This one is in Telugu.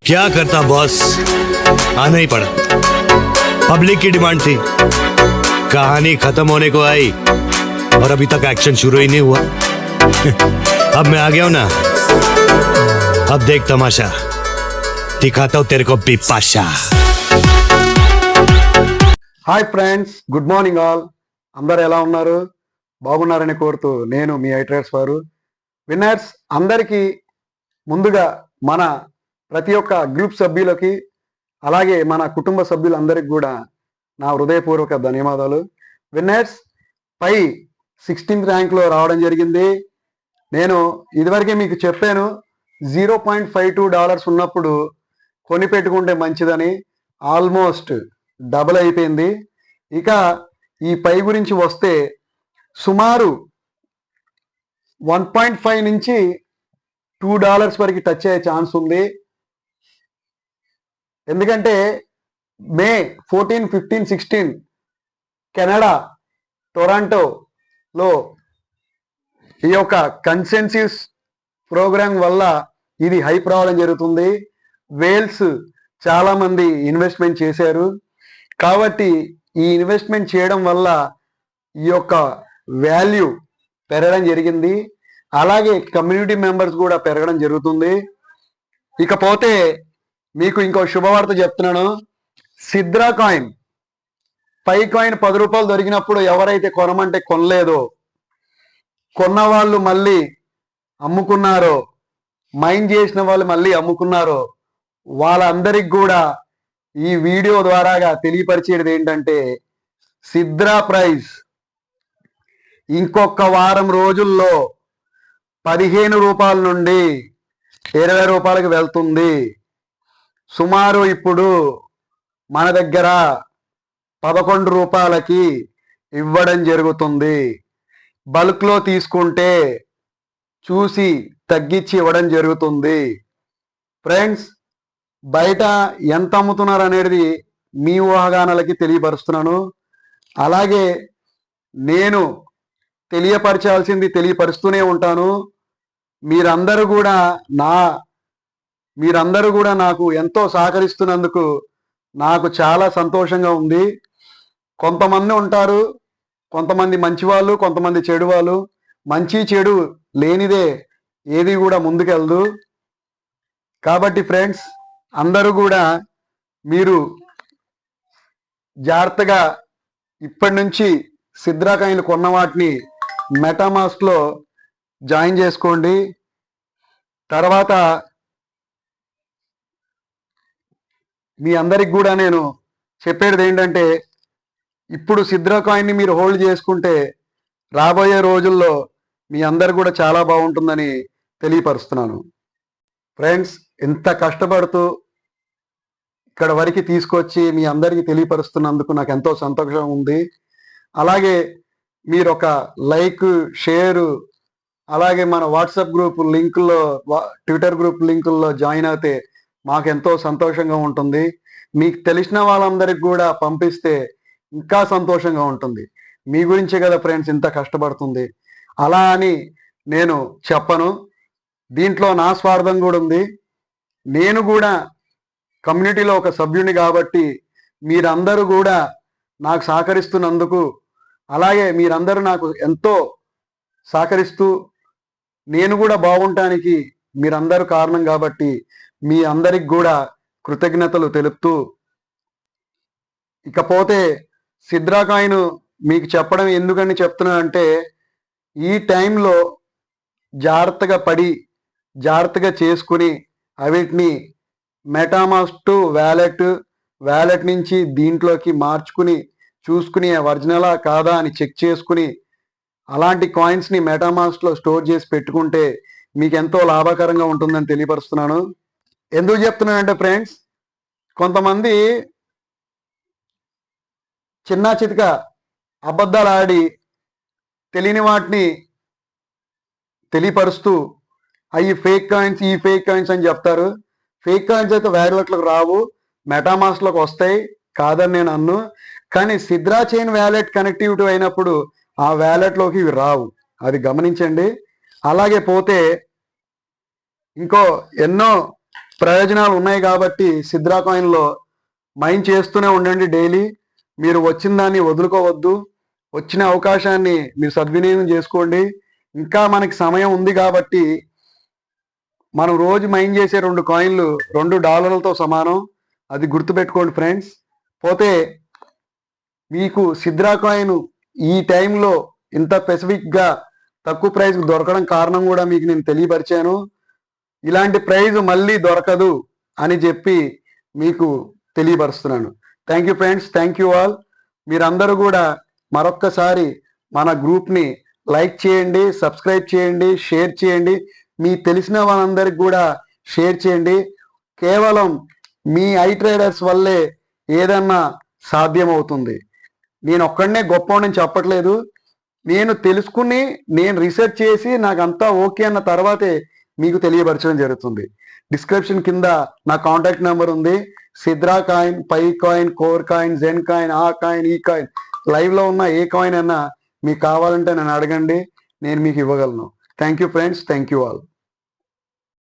क्या करता बॉस, आना ही पड़ा। पब्लिक की डिमांड थी, कहानी खत्म होने को आई और अभी तक एक्शन शुरू ही नहीं हुआ। अब मैं आ गया हूं ना, अब देख तमाशा, दिखाता हूं तेरे को Bipasha. Hi friends, good morning all. అందరు ఎలా ఉన్నారు? బాగున్నారని కోరుతూ నేను మీ ఐట్రేడ్స్ వారు. విన్నర్స్ అందరికీ ముందుగా మన ప్రతి ఒక్క గ్రూప్ సభ్యులకి అలాగే మన కుటుంబ సభ్యులందరికీ కూడా నా హృదయపూర్వక ధన్యవాదాలు. విన్నర్స్ పై 16th ర్యాంక్లో రావడం జరిగింది. నేను ఇదివరకే మీకు చెప్పాను, $0.52 ఉన్నప్పుడు కొని పెట్టుకుంటే మంచిదని. ఆల్మోస్ట్ డబుల్ అయిపోయింది. ఇక ఈ పై గురించి వస్తే సుమారు 1.5 నుంచి $2 వరకు టచ్ అయ్యే ఛాన్స్ ఉంది. ఎందుకంటే మే 14, 15, 16 కెనడా టొరాంటోలో ఈ యొక్క కన్సెన్సస్ ప్రోగ్రామ్ వల్ల ఇది హైప్ రావడం జరుగుతుంది. వేల్స్ చాలా మంది ఇన్వెస్ట్మెంట్ చేశారు కాబట్టి ఈ ఇన్వెస్ట్మెంట్ చేయడం వల్ల ఈ యొక్క వాల్యూ పెరగడం జరిగింది. అలాగే కమ్యూనిటీ మెంబర్స్ కూడా పెరగడం జరుగుతుంది. ఇకపోతే మీకు ఇంకో శుభవార్త చెప్తున్నాను. సిద్రా కాయిన్ పై కాయిన్ $10 దొరికినప్పుడు ఎవరైతే కొనమంటే కొనలేదో, కొన్న వాళ్ళు మళ్ళీ అమ్ముకున్నారో, మైండ్ చేసిన వాళ్ళు మళ్ళీ అమ్ముకున్నారో, వాళ్ళందరికి కూడా ఈ వీడియో ద్వారాగా తెలియపరిచేది ఏంటంటే, సిద్రా ప్రైస్ ఇంకొక వారం రోజుల్లో $15 నుండి $20 వెళ్తుంది. సుమారు ఇప్పుడు మన దగ్గర $11 ఇవ్వడం జరుగుతుంది. బల్క్లో తీసుకుంటే చూసి తగ్గించి ఇవ్వడం జరుగుతుంది. ఫ్రెండ్స్, బయట ఎంత అమ్ముతున్నారు అనేది మీ ఊహాగానాలకి తెలియపరుస్తున్నాను. అలాగే నేను తెలియపరచాల్సింది తెలియపరుస్తూనే ఉంటాను. మీరందరూ కూడా నాకు ఎంతో సహకరిస్తున్నందుకు నాకు చాలా సంతోషంగా ఉంది. కొంతమంది ఉంటారు, కొంతమంది మంచి వాళ్ళు, కొంతమంది చెడు వాళ్ళు. మంచి చెడు లేనిదే ఏది కూడా ముందుకెళ్ళదు. కాబట్టి ఫ్రెండ్స్, అందరూ కూడా మీరు జాగ్రత్తగా ఇప్పటి నుంచి సిద్రా కాయిన్లు కొన్న వాటిని మెటామాస్క్లో జాయిన్ చేసుకోండి. తర్వాత మీ అందరికి కూడా నేను చెప్పేది ఏంటంటే, ఇప్పుడు సిద్రా కాయిన్ని మీరు హోల్డ్ చేసుకుంటే రాబోయే రోజుల్లో మీ అందరు కూడా చాలా బాగుంటుందని తెలియపరుస్తున్నాను. ఫ్రెండ్స్, ఎంత కష్టపడుతూ ఇక్కడ వరకు తీసుకొచ్చి మీ అందరికీ తెలియపరుస్తున్నందుకు నాకు ఎంతో సంతోషం ఉంది. అలాగే మీరు ఒక లైక్, షేరు, అలాగే మన వాట్సాప్ గ్రూప్ లింకుల్లో, ట్విట్టర్ గ్రూప్ లింకుల్లో జాయిన్ అయితే మాకు ఎంతో సంతోషంగా ఉంటుంది. మీకు తెలిసిన వాళ్ళందరికి కూడా పంపిస్తే ఇంకా సంతోషంగా ఉంటుంది. మీ గురించే కదా ఫ్రెండ్స్ ఇంత కష్టపడుతుంది. అలా అని నేను చెప్పను, దీంట్లో నా స్వార్థం కూడా ఉంది. నేను కూడా కమ్యూనిటీలో ఒక సభ్యుని కాబట్టి మీరందరూ కూడా నాకు సహకరిస్తున్నందుకు, అలాగే మీరందరూ నాకు ఎంతో సహకరిస్తూ నేను కూడా బాగుంటానికి మీరందరూ కారణం కాబట్టి మీ అందరికి కూడా కృతజ్ఞతలు తెలుపుతూ, ఇకపోతే సిద్రా కాయిన్ మీకు చెప్పడం ఎందుకని చెప్తున్నా అంటే, ఈ టైంలో జాగ్రత్తగా పడి జాగ్రత్తగా చేసుకుని అవిటిని మెటామాస్క్ టు వ్యాలెట్ నుంచి దీంట్లోకి మార్చుకుని చూసుకుని ఒరిజినలా కాదా అని చెక్ చేసుకుని అలాంటి కాయిన్స్ని మెటామాస్క్లో స్టోర్ చేసి పెట్టుకుంటే మీకు ఎంతో లాభకరంగా ఉంటుందని తెలియపరుస్తున్నాను. ఎందుకు చెప్తున్నానంటే ఫ్రెండ్స్, కొంతమంది చిన్న చితక అబద్ధాలు ఆడి తెలియని వాటిని తెలియపరుస్తూ అవి ఫేక్ కాయిన్స్, ఈ ఫేక్ కాయిన్స్ అని చెప్తారు. ఫేక్ కాయిన్స్ అయితే వ్యాలెట్లకు రావు, మెటామాస్క్లోకి వస్తాయి, కాదని నేను అన్ను. కానీ సిద్రా చైన్ వ్యాలెట్ కనెక్టివిటీ అయినప్పుడు ఆ వ్యాలెట్లోకి ఇవి రావు, అది గమనించండి. అలాగే పోతే ఇంకో ఎన్నో ప్రయోజనాలు ఉన్నాయి కాబట్టి సిద్రా కాయిన్లో మైన్ చేస్తూనే ఉండండి డైలీ. మీరు వచ్చిన దాన్ని వదులుకోవద్దు, వచ్చిన అవకాశాన్ని మీరు సద్వినియోగం చేసుకోండి. ఇంకా మనకి సమయం ఉంది కాబట్టి మనం రోజు మైన్ చేసే 2 కాయిన్లు $2 సమానం, అది గుర్తుపెట్టుకోండి ఫ్రెండ్స్. పోతే మీకు సిద్రా కాయిన్ ఈ టైంలో ఇంత స్పెసిఫిక్గా తక్కువ ప్రైస్కి దొరకడం కారణం కూడా మీకు నేను తెలియపరిచాను. ఇలాంటి ప్రైజ్ మళ్ళీ దొరకదు అని చెప్పి మీకు తెలియపరుస్తున్నాను. Thank you friends, thank you all. మీరందరూ కూడా మరొక్కసారి మన గ్రూప్ని లైక్ చేయండి, సబ్స్క్రైబ్ చేయండి, షేర్ చేయండి. మీ తెలిసిన వాళ్ళందరికీ కూడా షేర్ చేయండి. కేవలం మీ ఐ ట్రేడర్స్ వల్లే ఏదన్నా సాధ్యమవుతుంది. నేను ఒక్కడనే గొప్పవాడిని చెప్పట్లేదు. నేను తెలుసుకుని నేను రీసెర్చ్ చేసి నాకు అంతా ఓకే అన్న తర్వాతే మీకు తెలియపరచడం జరుగుతుంది. డిస్క్రిప్షన్ కింద నా కాంటాక్ట్ నెంబర్ ఉంది. Sidra coin, Pi coin, Core coin, Zen coin, ఆ కాయిన్, ఈ కాయిన్, లైవ్లో ఉన్న ఏ కాయిన్ అయినా మీకు కావాలంటే నన్ను అడగండి, నేను మీకు ఇవ్వగలను. Thank you friends, thank you all.